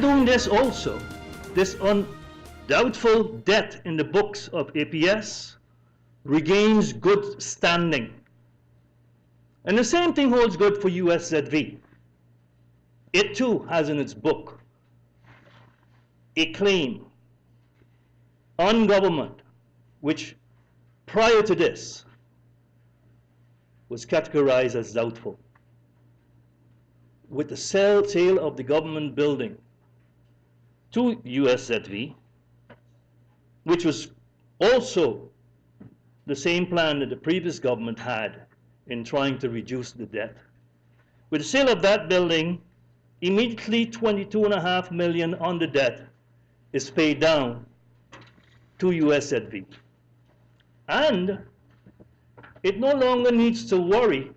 doing this also, this undoubtful debt in the books of APS regains good standing. And the same thing holds good for USZV. It too has in its book a claim on government which prior to this was categorized as doubtful. With the sale of the government building to USZV, which was also the same plan that the previous government had in trying to reduce the debt. With the sale of that building, immediately $22.5 million on the debt is paid down to USZV. And it no longer needs to worry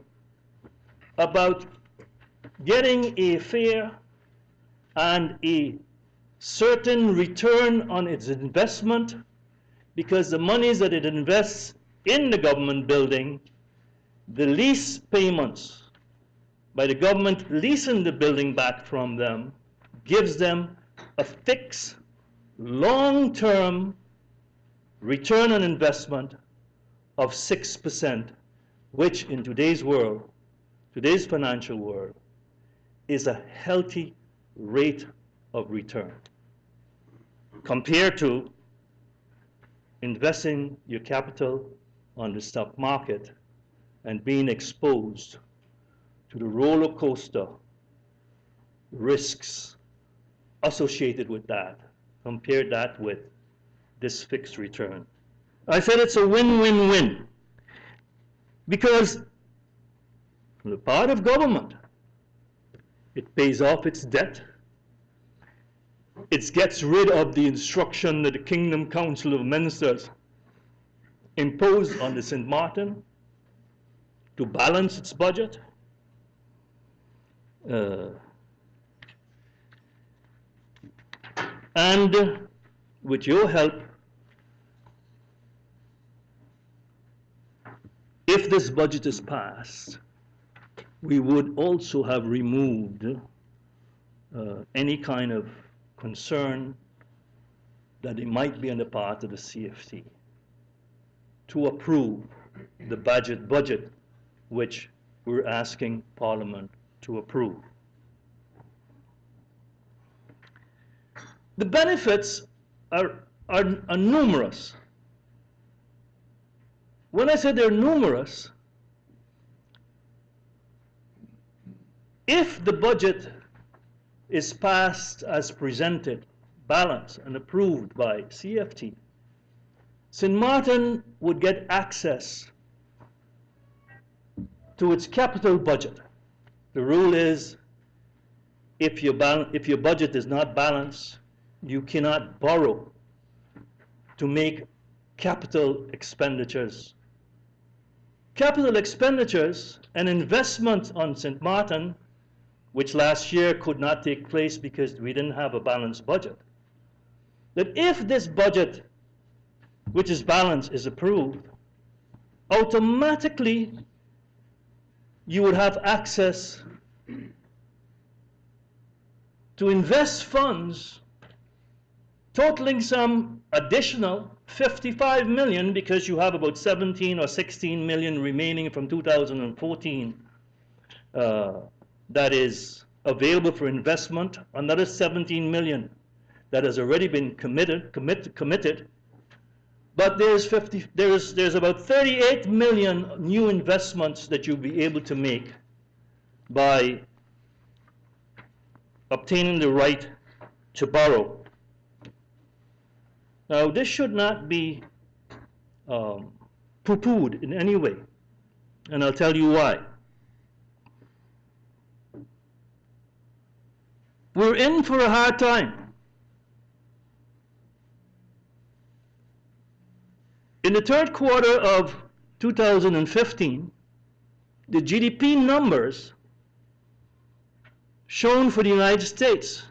about getting a fair and a certain return on its investment, because the monies that it invests in the government building, the lease payments by the government leasing the building back from them, gives them a fixed long-term return on investment of 6%, which in today's world, today's financial world, is a healthy rate of return compared to investing your capital on the stock market and being exposed to the roller coaster risks associated with that. Compare that with this fixed return. I said it's a win-win-win, because on the part of government, it pays off its debt. It gets rid of the instruction that the Kingdom Council of Ministers imposed on the St. Martin to balance its budget. And with your help, if this budget is passed, we would also have removed any kind of concern that it might be on the part of the CFT to approve the budget which we're asking Parliament to approve. The benefits are numerous. When I say they're numerous, if the budget is passed as presented, balanced and approved by CFT, St. Martin would get access to its capital budget. The rule is, if your budget is not balanced, you cannot borrow to make capital expenditures. Capital expenditures and investment on St. Martin, which last year could not take place because we didn't have a balanced budget, that if this budget, which is balanced, is approved, automatically you would have access to invest funds totaling some additional 55 million, because you have about 17 or 16 million remaining from 2014 that is available for investment. Another 17 million that has already been committed. But there's about 38 million new investments that you'll be able to make by obtaining the right to borrow. Now, this should not be poo-pooed in any way, and I'll tell you why. We're in for a hard time. In the third quarter of 2015, the GDP numbers shown for the United States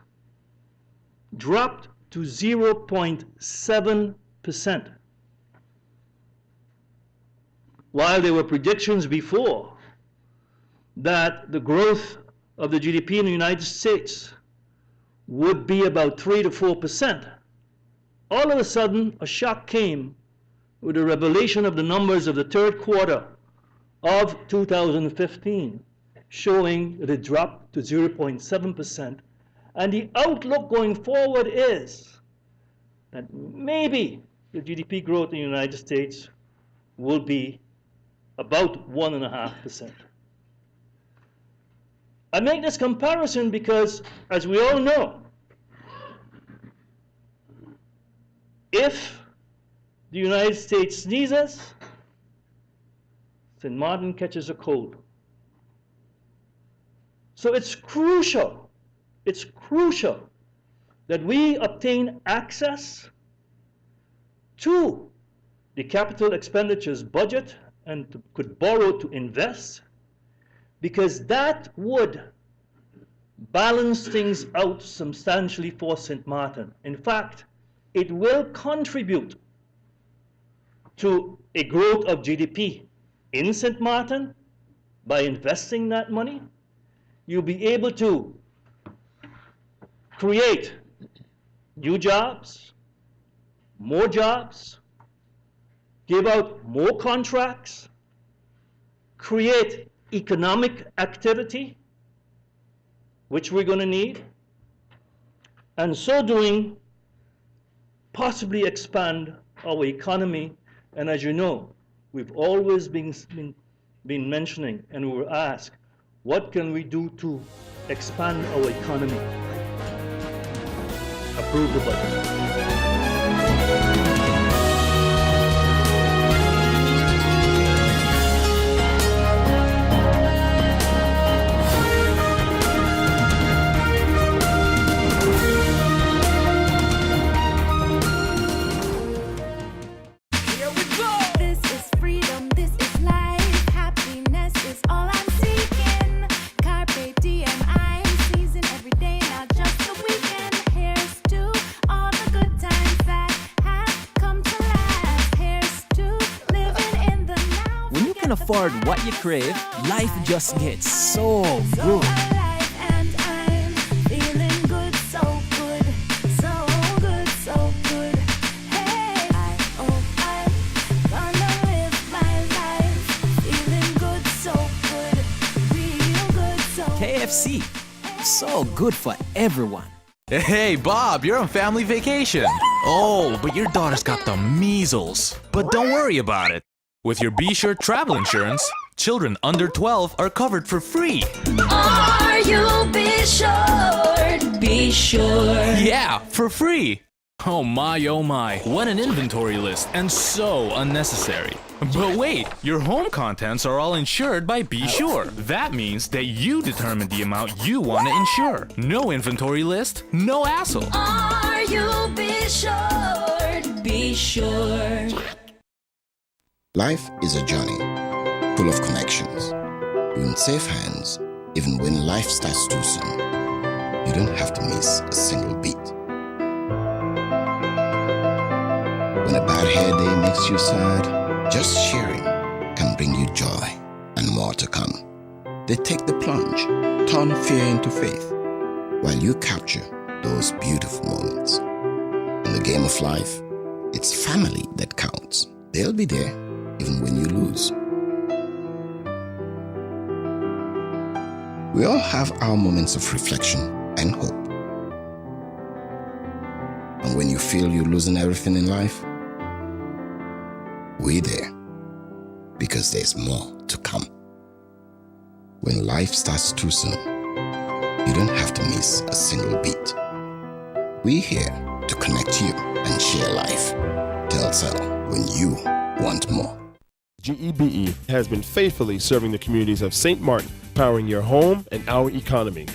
dropped to 0.7%, while there were predictions before that the growth of the GDP in the United States would be about 3 to 4%. All of a sudden, a shock came with the revelation of the numbers of the third quarter of 2015, showing that it dropped to 0.7%. And the outlook going forward is that maybe the GDP growth in the United States will be about 1.5%. I make this comparison because, as we all know, if the United States sneezes, St. Martin catches a cold. So it's crucial that we obtain access to the capital expenditures budget and could borrow to invest, because that would balance things out substantially for St. Martin. In fact, it will contribute to a growth of GDP in St. Martin by investing that money. You'll be able to create new jobs, more jobs, give out more contracts, create economic activity, which we're going to need, and so doing, possibly expand our economy. And as you know, we've always been mentioning, and we were asked, what can we do to expand our economy? Approve the budget. Afford what you crave, life just gets so good. And I'm feeling good, so good, so good, so good. Hey, I'm gonna live my life, feeling good, so good, real good, so KFC, so good for everyone. Hey, Bob, you're on family vacation. Oh, but your daughter's got the measles. But don't worry about it. With your Be Sure travel insurance, children under 12 are covered for free. Are you be sure? Be sure. Yeah, for free. Oh my, what an inventory list, and so unnecessary. But wait, your home contents are all insured by Be Sure. That means that you determine the amount you want to insure. No inventory list, no hassle. Are you be sure? Be sure. Life is a journey full of connections. You're in safe hands even when life starts too soon. You don't have to miss a single beat. When a bad hair day makes you sad, just sharing can bring you joy and more to come. They take the plunge, turn fear into faith, while you capture those beautiful moments. In the game of life, it's family that counts. They'll be there even when you lose. We all have our moments of reflection and hope. And when you feel you're losing everything in life, we're there, because there's more to come. When life starts too soon, you don't have to miss a single beat. We're here to connect you and share life. Telcel, when you want more. GEBE has been faithfully serving the communities of St. Martin, powering your home and our economy.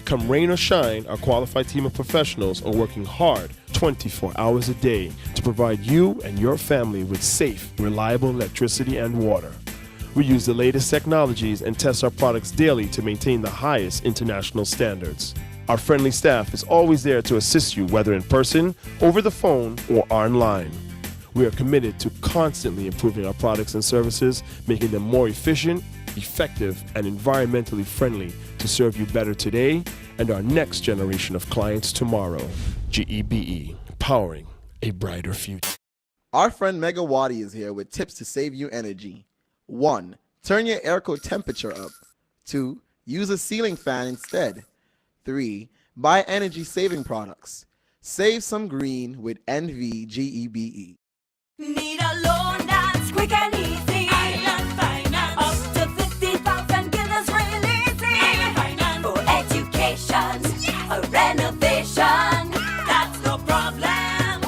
Come rain or shine, our qualified team of professionals are working hard 24 hours a day to provide you and your family with safe, reliable electricity and water. We use the latest technologies and test our products daily to maintain the highest international standards. Our friendly staff is always there to assist you, whether in person, over the phone, or online. We are committed to constantly improving our products and services, making them more efficient, effective, and environmentally friendly to serve you better today and our next generation of clients tomorrow. GEBE, powering a brighter future. Our friend Megawati is here with tips to save you energy. 1. Turn your airco temperature up. 2. Use a ceiling fan instead. 3. Buy energy-saving products. Save some green with NVGEBE. Need a loan that's quick and easy. Island Finance. Up to 50,000 guineas real easy. Island Finance. For education, a renovation. That's no problem.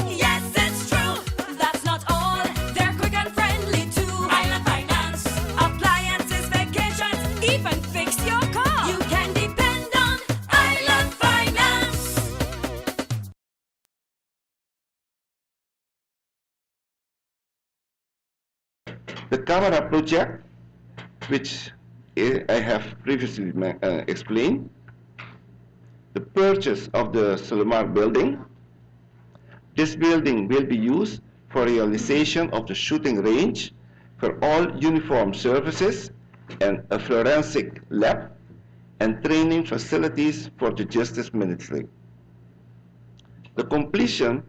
Yes, it's true. That's not all. They're quick and friendly too. Island Finance. Appliances, vacations, even fix your car. You can depend on Island Finance. The camera project, which I have previously explained, the purchase of the Solomar building. This building will be used for realization of the shooting range for all uniformed services and a forensic lab and training facilities for the Justice Ministry. The completion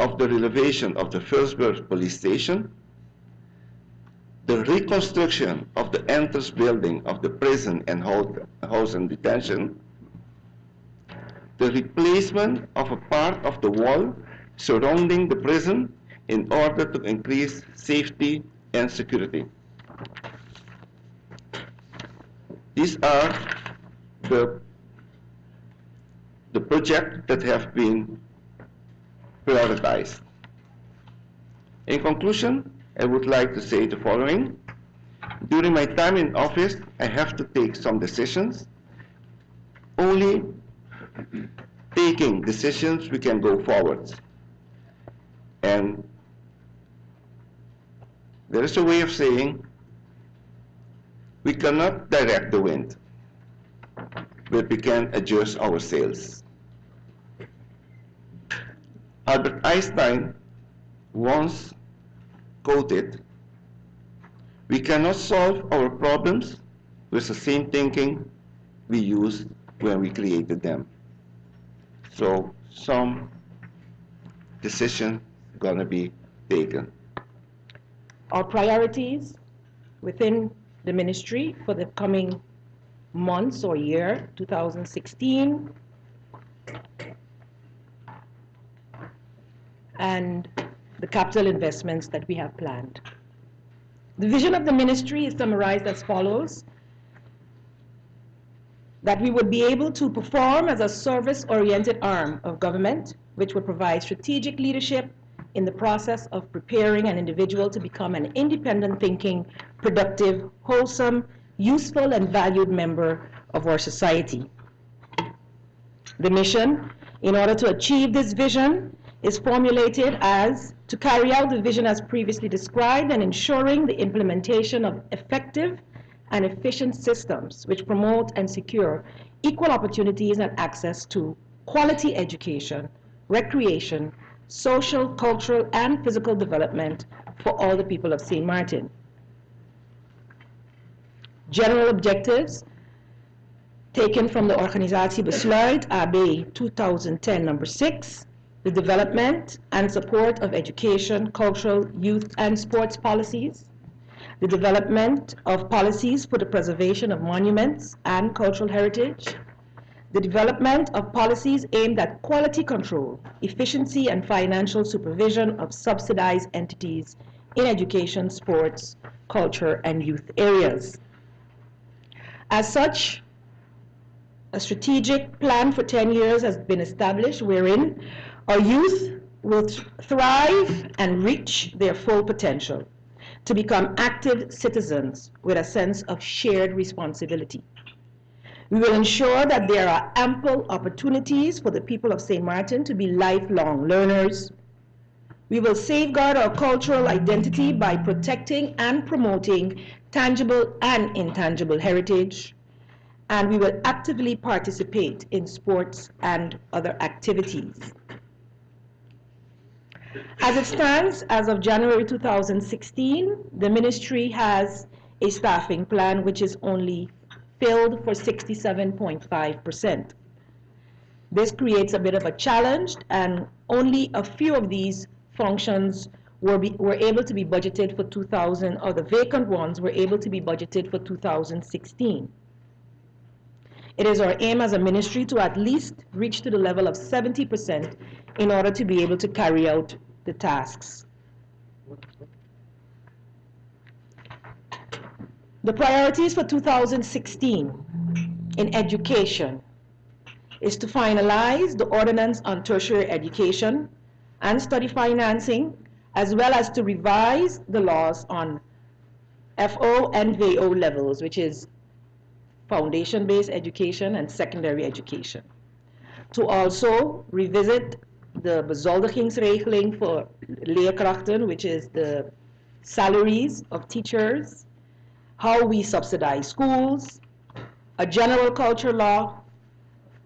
of the renovation of the Fillsburg Police Station, the reconstruction of the entrance building of the prison and house and detention, the replacement of a part of the wall surrounding the prison in order to increase safety and security. These are the projects that have been prioritized. In conclusion, I would like to say the following. During my time in office, I have to take some decisions. Only taking decisions we can go forward. And there is a way of saying we cannot direct the wind, but we can adjust our sails. Albert Einstein once quoted, "We cannot solve our problems with the same thinking we used when we created them." So some decision gonna be taken. Our priorities within the ministry for the coming months or year, 2016, and the capital investments that we have planned. The vision of the ministry is summarized as follows: that we would be able to perform as a service-oriented arm of government, which would provide strategic leadership in the process of preparing an individual to become an independent thinking, productive, wholesome, useful, and valued member of our society. The mission, in order to achieve this vision, is formulated as to carry out the vision as previously described and ensuring the implementation of effective and efficient systems which promote and secure equal opportunities and access to quality education, recreation, social, cultural, and physical development for all the people of St. Martin. General objectives taken from the Organisatiebesluit AB 2010 number 6, the development and support of education, cultural, youth, and sports policies, the development of policies for the preservation of monuments and cultural heritage, the development of policies aimed at quality control, efficiency, and financial supervision of subsidized entities in education, sports, culture, and youth areas. As such, a strategic plan for 10 years has been established wherein our youth will thrive and reach their full potential to become active citizens with a sense of shared responsibility. We will ensure that there are ample opportunities for the people of St. Martin to be lifelong learners. We will safeguard our cultural identity by protecting and promoting tangible and intangible heritage, and we will actively participate in sports and other activities. As it stands, as of January 2016, the ministry has a staffing plan which is only filled for 67.5%. This creates a bit of a challenge, and only a few of these functions were able to be budgeted for 2000, or the vacant ones were able to be budgeted for 2016. It is our aim as a ministry to at least reach to the level of 70% in order to be able to carry out the tasks. The priorities for 2016 in education is to finalize the ordinance on tertiary education and study financing, as well as to revise the laws on FO and VO levels, which is foundation-based education and secondary education. To also revisit the bezoldigingsregeling for leerkrachten, which is the salaries of teachers, how we subsidize schools, a general culture law,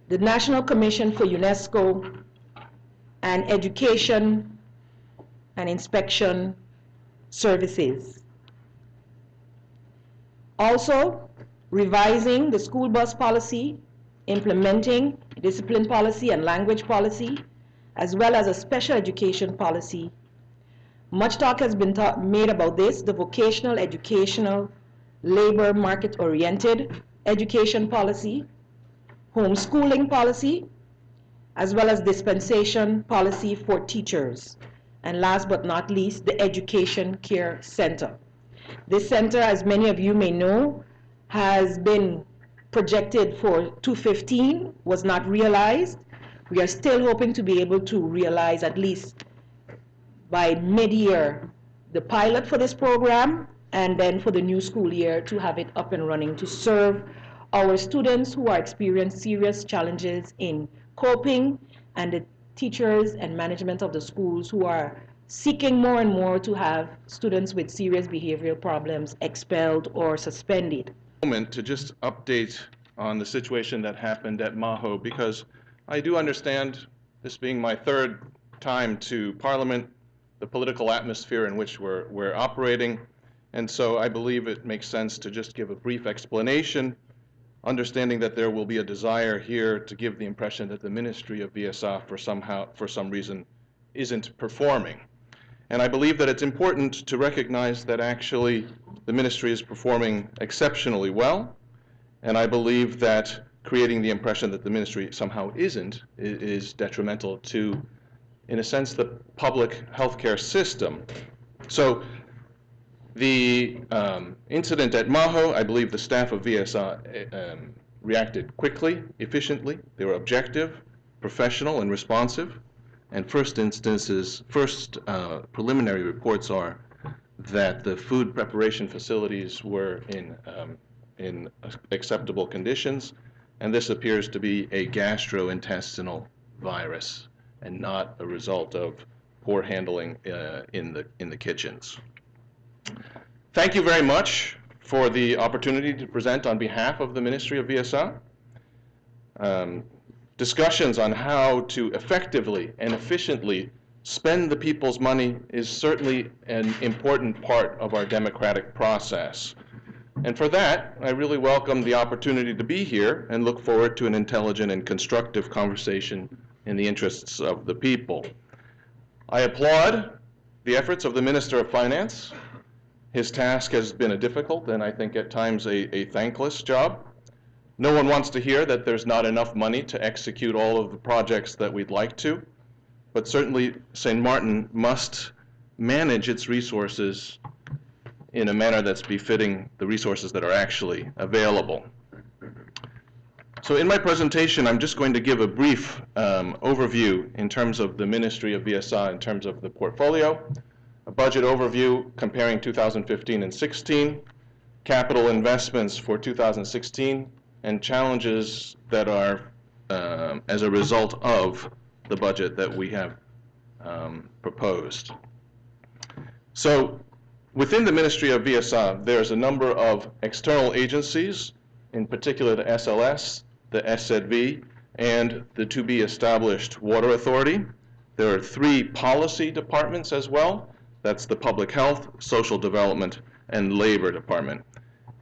the National Commission for UNESCO, and education and inspection services. Also, revising the school bus policy, implementing discipline policy and language policy, as well as a special education policy. Much talk has been made about this, the vocational, educational, labor market-oriented education policy, homeschooling policy, as well as dispensation policy for teachers. And last but not least, the Education Care Center. This center, as many of you may know, has been projected for 2015, was not realized. We are still hoping to be able to realize at least by mid-year the pilot for this program, and then for the new school year to have it up and running to serve our students who are experiencing serious challenges in coping, and the teachers and management of the schools who are seeking more and more to have students with serious behavioral problems expelled or suspended. Moment to just update on the situation that happened at Maho, because I do understand, this being my third time to Parliament, the political atmosphere in which we're operating, and so I believe it makes sense to just give a brief explanation, understanding that there will be a desire here to give the impression that the Ministry of VSA for some reason isn't performing. And I believe that it's important to recognize that actually the ministry is performing exceptionally well, and I believe that creating the impression that the ministry somehow isn't is detrimental to, in a sense, the public healthcare system. So the incident at Maho, I believe the staff of VSA reacted quickly, efficiently. They were objective, professional, and responsive. And first preliminary reports are that the food preparation facilities were in acceptable conditions, and this appears to be a gastrointestinal virus and not a result of poor handling in the kitchens. Thank you very much for the opportunity to present on behalf of the Ministry of VSA. Discussions on how to effectively and efficiently spend the people's money is certainly an important part of our democratic process. And for that, I really welcome the opportunity to be here and look forward to an intelligent and constructive conversation in the interests of the people. I applaud the efforts of the Minister of Finance. His task has been a difficult and I think at times a thankless job. No one wants to hear that there's not enough money to execute all of the projects that we'd like to, but certainly St. Martin must manage its resources in a manner that's befitting the resources that are actually available. So in my presentation, I'm just going to give a brief overview in terms of the Ministry of VSA, in terms of the portfolio, a budget overview comparing 2015 and 16, capital investments for 2016, and challenges that are as a result of the budget that we have proposed. So within the Ministry of VSA, there's a number of external agencies, in particular the SLS, the SZV, and the to-be-established Water Authority. There are 3 policy departments as well. That's the Public Health, Social Development, and Labor Department.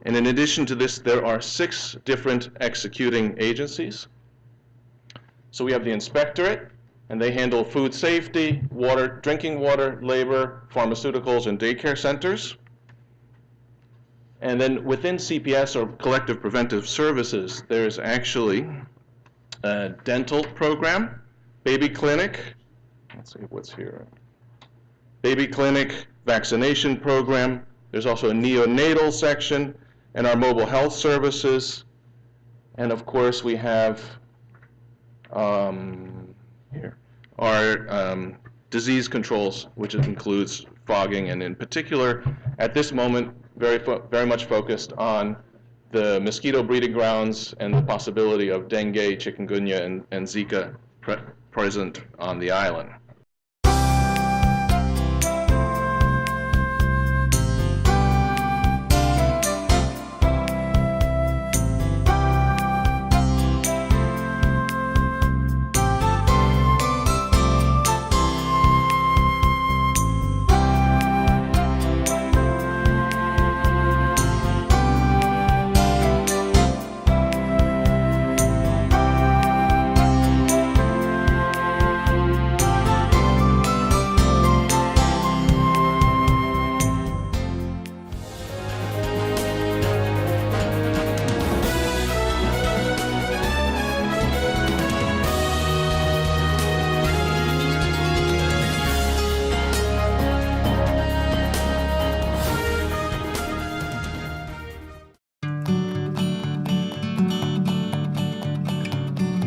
And in addition to this, there are 6 different executing agencies. So we have the inspectorate, and they handle food safety, water, drinking water, labor, pharmaceuticals, and daycare centers. And then within CPS, or Collective Preventive Services, there's actually a dental program, baby clinic, let's see what's here, baby clinic, vaccination program. There's also a neonatal section, and our mobile health services. And of course, we have here our disease controls, which includes fogging, and in particular, at this moment, very much focused on the mosquito breeding grounds and the possibility of dengue, chikungunya, and Zika present on the island.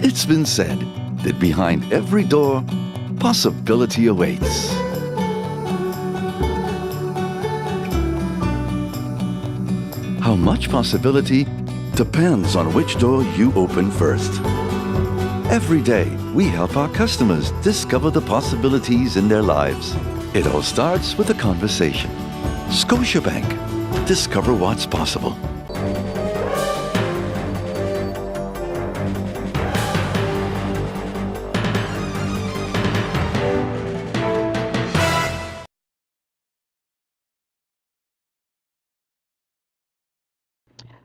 It's been said that behind every door, possibility awaits. How much possibility depends on which door you open first. Every day, we help our customers discover the possibilities in their lives. It all starts with a conversation. Scotiabank. Discover what's possible.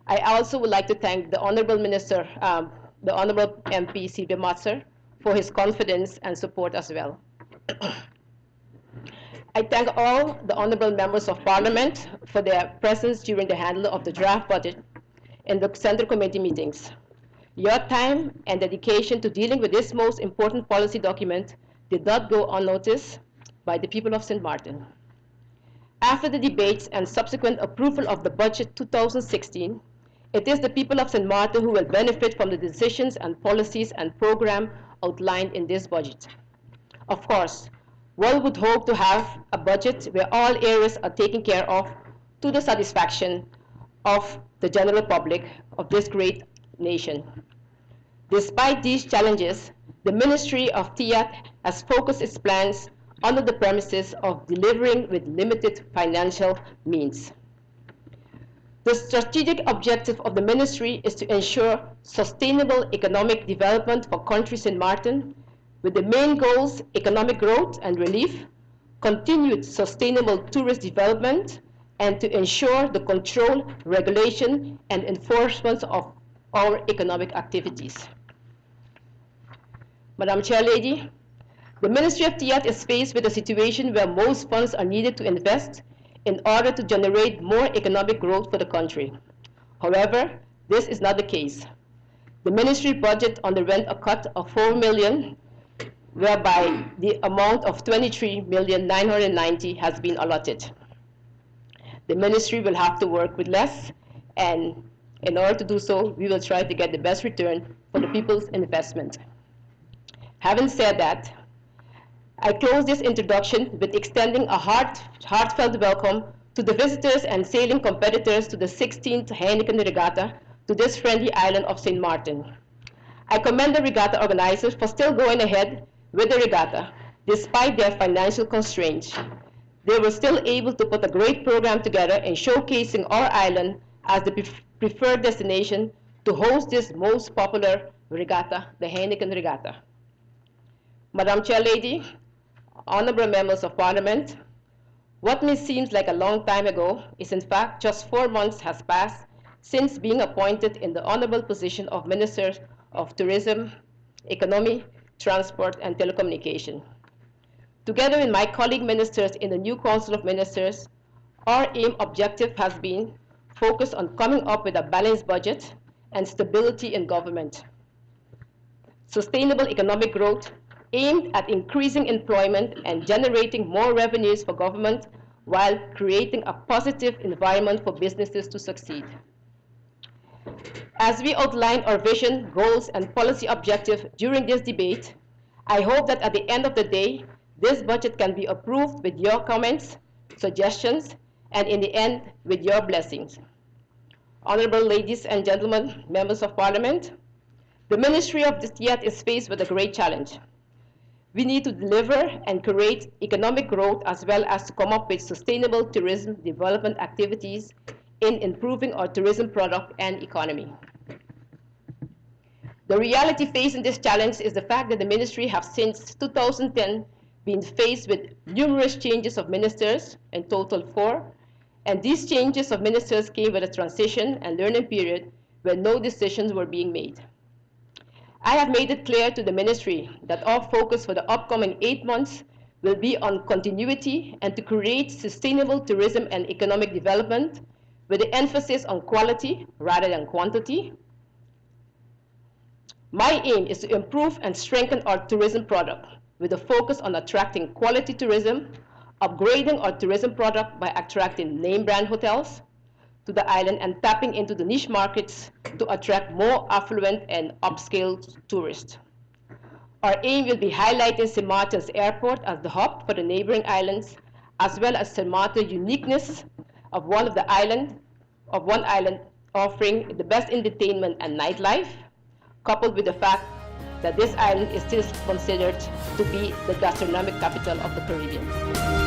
I also would like to thank the Honorable Minister, the Honorable MP Sylvia Matzer, for his confidence and support as well. I thank all the Honorable Members of Parliament for their presence during the handling of the draft budget in the Central Committee meetings. Your time and dedication to dealing with this most important policy document did not go unnoticed by the people of St. Martin. After the debates and subsequent approval of the budget 2016, it is the people of St. Martin who will benefit from the decisions and policies and program outlined in this budget. Of course, one would hope to have a budget where all areas are taken care of to the satisfaction of the general public of this great nation. Despite these challenges, the Ministry of TIAT has focused its plans under the premises of delivering with limited financial means. The strategic objective of the ministry is to ensure sustainable economic development for country St. Martin, with the main goals economic growth and relief, continued sustainable tourist development, and to ensure the control, regulation, and enforcement of our economic activities. Madam Chair Lady, the Ministry of TIAT is faced with a situation where most funds are needed to invest in order to generate more economic growth for the country. However, this is not the case. The ministry budget underwent a cut of $4 million, whereby the amount of $23,990,000 has been allotted. The ministry will have to work with less, and in order to do so, we will try to get the best return for the people's investment. Having said that, I close this introduction with extending a heartfelt welcome to the visitors and sailing competitors to the 16th Heineken Regatta to this friendly island of St. Martin. I commend the regatta organizers for still going ahead with the regatta, despite their financial constraints. They were still able to put a great program together in showcasing our island as the preferred destination to host this most popular regatta, the Heineken Regatta. Madam Chair Lady, honorable members of Parliament, what may seem like a long time ago is in fact just 4 months has passed since being appointed in the honorable position of Minister of Tourism, Economy, Transport, and Telecommunication. Together with my colleague ministers in the new Council of Ministers, our aim objective has been focused on coming up with a balanced budget and stability in government. Sustainable economic growth aimed at increasing employment and generating more revenues for government while creating a positive environment for businesses to succeed. As we outline our vision, goals, and policy objectives during this debate, I hope that at the end of the day, this budget can be approved with your comments, suggestions, and in the end, with your blessings. Honorable ladies and gentlemen, members of parliament, the Ministry of TIAT is faced with a great challenge. We need to deliver and create economic growth as well as to come up with sustainable tourism development activities in improving our tourism product and economy. The reality facing this challenge is the fact that the ministry has since 2010 been faced with numerous changes of ministers, in total 4, and these changes of ministers came with a transition and learning period where no decisions were being made. I have made it clear to the ministry that our focus for the upcoming 8 months will be on continuity and to create sustainable tourism and economic development with the emphasis on quality rather than quantity. My aim is to improve and strengthen our tourism product with a focus on attracting quality tourism, upgrading our tourism product by attracting name brand hotels to the island and tapping into the niche markets to attract more affluent and upscale tourists. Our aim will be highlighting St. Martin's Airport as the hub for the neighboring islands, as well as St. Martin's uniqueness of one island offering the best entertainment and nightlife, coupled with the fact that this island is still considered to be the gastronomic capital of the Caribbean.